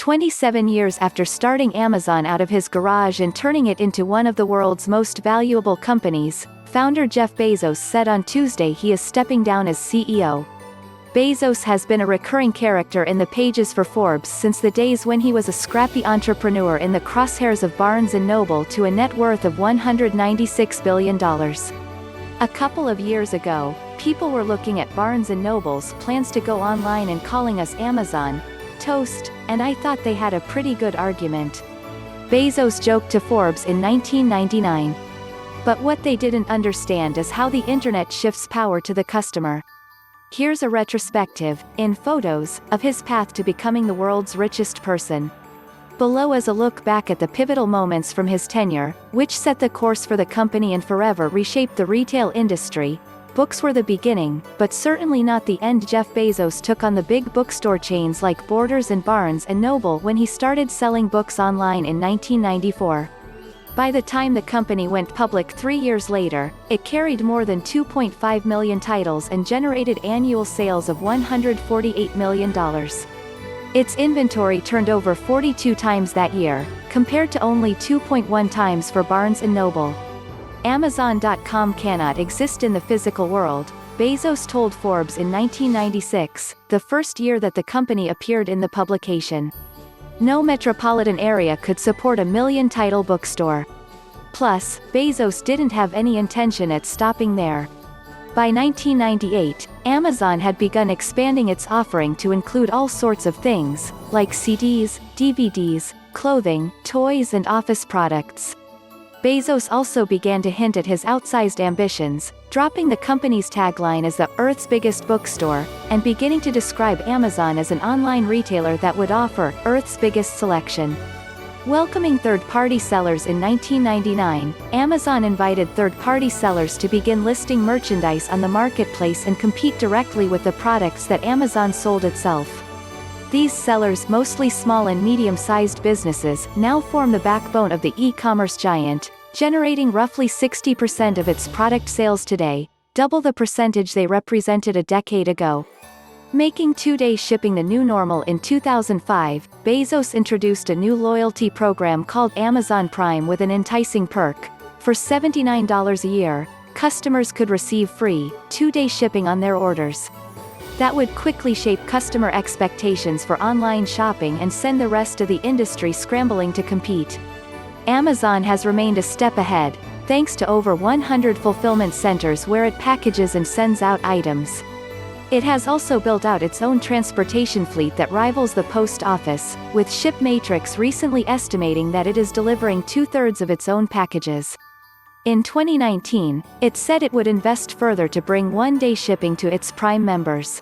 27 years after starting Amazon out of his garage and turning it into one of the world's most valuable companies, founder Jeff Bezos said on Tuesday he is stepping down as CEO. Bezos has been a recurring character in the pages for Forbes since the days when he was a scrappy entrepreneur in the crosshairs of Barnes & Noble to a net worth of $196 billion. A couple of years ago, people were looking at Barnes & Noble's plans to go online and calling us Amazon toast, and I thought they had a pretty good argument. Bezos joked to Forbes in 1999. But what they didn't understand is how the internet shifts power to the customer. Here's a retrospective, in photos, of his path to becoming the world's richest person. Below is a look back at the pivotal moments from his tenure, which set the course for the company and forever reshaped the retail industry. Books were the beginning, but certainly not the end. Jeff Bezos took on the big bookstore chains like Borders and Barnes & Noble when he started selling books online in 1994. By the time the company went public 3 years later, it carried more than 2.5 million titles and generated annual sales of $148 million. Its inventory turned over 42 times that year, compared to only 2.1 times for Barnes & Noble. Amazon.com cannot exist in the physical world, Bezos told Forbes in 1996, the first year that the company appeared in the publication. No metropolitan area could support a million-title bookstore. Plus, Bezos didn't have any intention at stopping there. By 1998, Amazon had begun expanding its offering to include all sorts of things, like CDs, DVDs, clothing, toys and office products. Bezos also began to hint at his outsized ambitions, dropping the company's tagline as the Earth's biggest bookstore, and beginning to describe Amazon as an online retailer that would offer Earth's biggest selection. Welcoming third-party sellers in 1999, Amazon invited third-party sellers to begin listing merchandise on the marketplace and compete directly with the products that Amazon sold itself. These sellers, mostly small and medium-sized businesses, now form the backbone of the e-commerce giant, generating roughly 60% of its product sales today, double the percentage they represented a decade ago. Making two-day shipping the new normal in 2005, Bezos introduced a new loyalty program called Amazon Prime with an enticing perk. For $79 a year, customers could receive free, two-day shipping on their orders. That would quickly shape customer expectations for online shopping and send the rest of the industry scrambling to compete. Amazon has remained a step ahead, thanks to over 100 fulfillment centers where it packages and sends out items. It has also built out its own transportation fleet that rivals the post office, with ShipMatrix recently estimating that it is delivering 2/3 of its own packages. In 2019, it said it would invest further to bring one-day shipping to its Prime members.